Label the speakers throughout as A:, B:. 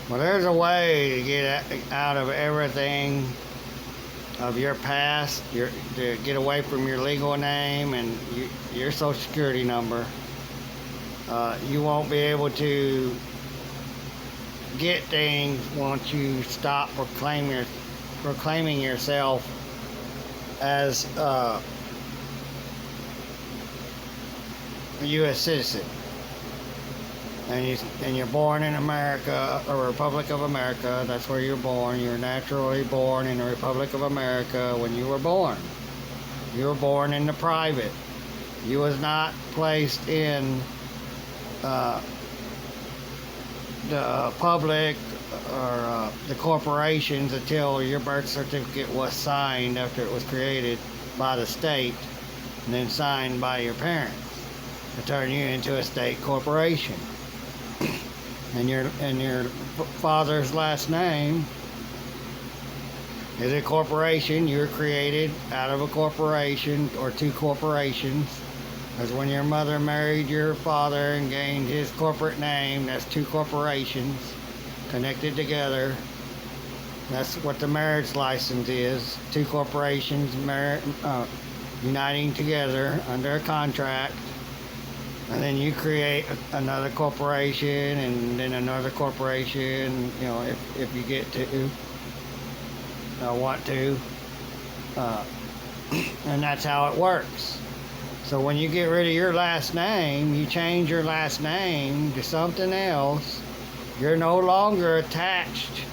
A: Well, there's a way to get out of everything of your past, to get away from your legal name and your social security number. You won't be able to get things once you stop proclaiming yourself as a U.S. citizen. And you're born in America, a Republic of America. That's where you're born. You're naturally born in the Republic of America when you were born. You were born in the private. You was not placed in the public or the corporations until your birth certificate was signed after it was created by the state and then signed by your parents to turn you into a state corporation. And your father's last name is a corporation. You were created out of a corporation or two corporations. Because when your mother married your father and gained his corporate name, that's two corporations connected together. That's what the marriage license is. Two corporations uniting together under a contract. And then you create another corporation and then another corporation, if you get to want to. And that's how it works. So when you get rid of your last name, you change your last name to something else, you're no longer attached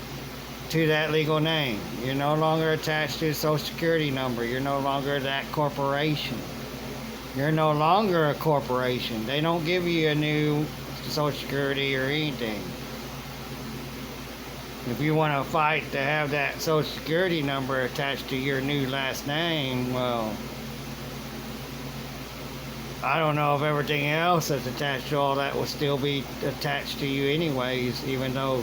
A: to that legal name. You're no longer attached to the social security number. You're no longer that corporation. You're no longer a corporation. They don't give you a new social security or anything. If you want to fight to have that social security number attached to your new last name, well, I don't know if everything else that's attached to all that will still be attached to you anyways, even though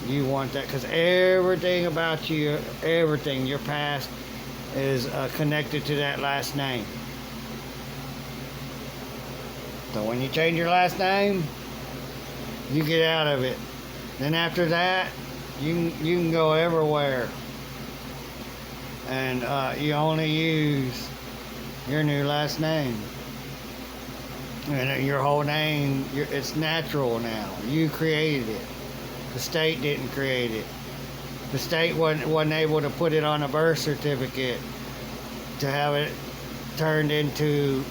A: you want that, because everything about you, everything, your past is connected to that last name. So when you change your last name, you get out of it. Then after that, you can go everywhere, and you only use your new last name. And your whole name, it's natural now. You created it. The state didn't create it. The state wasn't able to put it on a birth certificate to have it turned into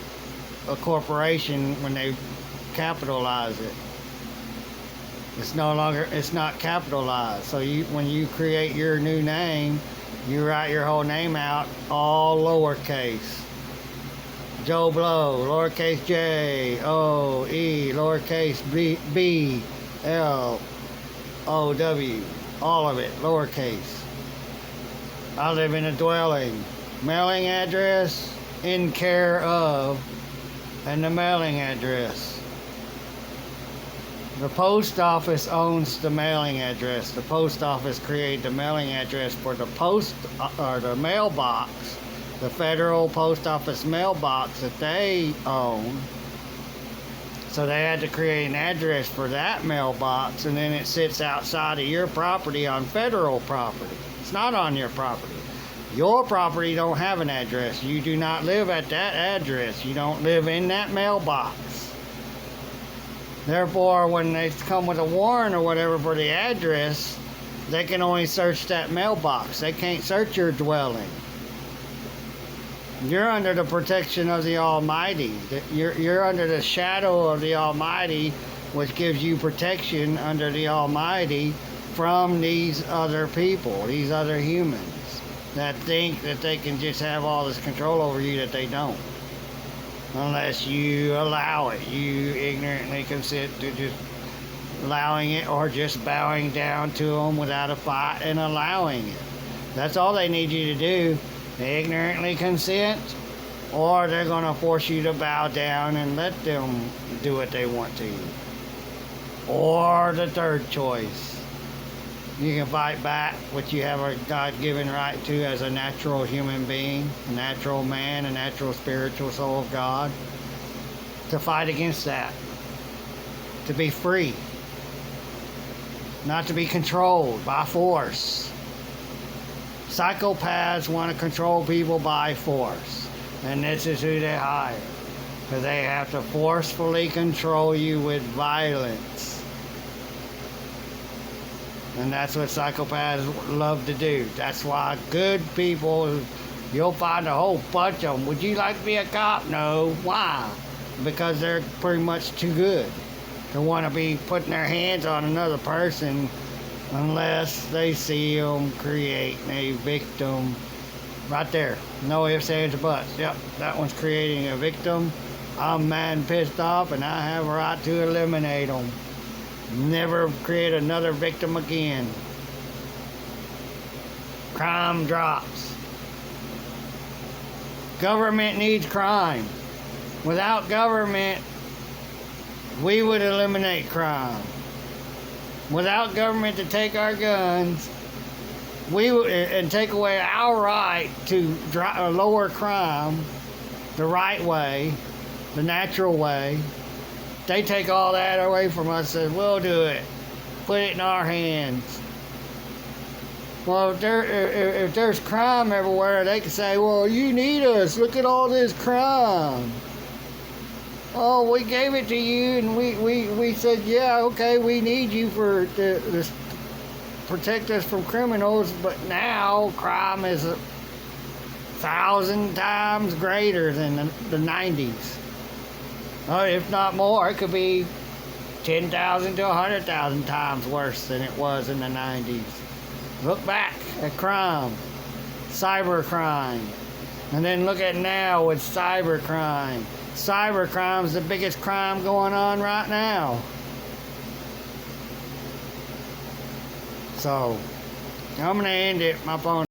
A: a corporation when they capitalize it. It's not capitalized. So when you create your new name, you write your whole name out all lowercase. Joe Blow, lowercase j, o, e, lowercase b, l, o, w, all of it, lowercase. I live in a dwelling. Mailing address, in care of, and the mailing address. The post office owns the mailing address. The post office created the mailing address for the post or the mailbox. The federal post office mailbox that they own. So they had to create an address for that mailbox, and then it sits outside of your property on federal property. It's not on your property. Your property don't have an address. You do not live at that address. You don't live in that mailbox. Therefore, when they come with a warrant or whatever for the address, they can only search that mailbox. They can't search your dwelling. You're under the protection of the Almighty. You're under the shadow of the Almighty, which gives you protection under the Almighty from these other people, these other humans that think that they can just have all this control over you that they don't. Unless you allow it. You ignorantly consent to just allowing it or just bowing down to them without a fight and allowing it. That's all they need you to do. They ignorantly consent, or they're going to force you to bow down and let them do what they want to you. Or the third choice, you can fight back, which you have a God-given right to as a natural human being, a natural man, a natural spiritual soul of God, to fight against that, to be free. not to be controlled by force. Psychopaths want to control people by force, and this is who they hire, because they have to forcefully control you with violence. And that's what psychopaths love to do. That's why good people, you'll find a whole bunch of them. Would you like to be a cop? No. Why? Because they're pretty much too good to want to be putting their hands on another person unless they see them creating a victim. Right there. No ifs, ands, or buts. Yep, that one's creating a victim. I'm mad and pissed off, and I have a right to eliminate them. Never create another victim again. Crime drops. Government needs crime. Without government, we would eliminate crime. Without government to take our guns, we would, and take away our right to lower crime the right way, the natural way. They take all that away from us and we'll do it. Put it in our hands. Well, if there's crime everywhere, they can say, well, you need us. Look at all this crime. Oh, we gave it to you, and we said, yeah, okay, we need you to protect us from criminals, but now crime is 1,000 times greater than the 90s. If not more, it could be 10,000 to 100,000 times worse than it was in the 90s. Look back at crime, cyber crime, and then look at now with cyber crime. Cyber crime is the biggest crime going on right now. So, I'm going to end it. My phone.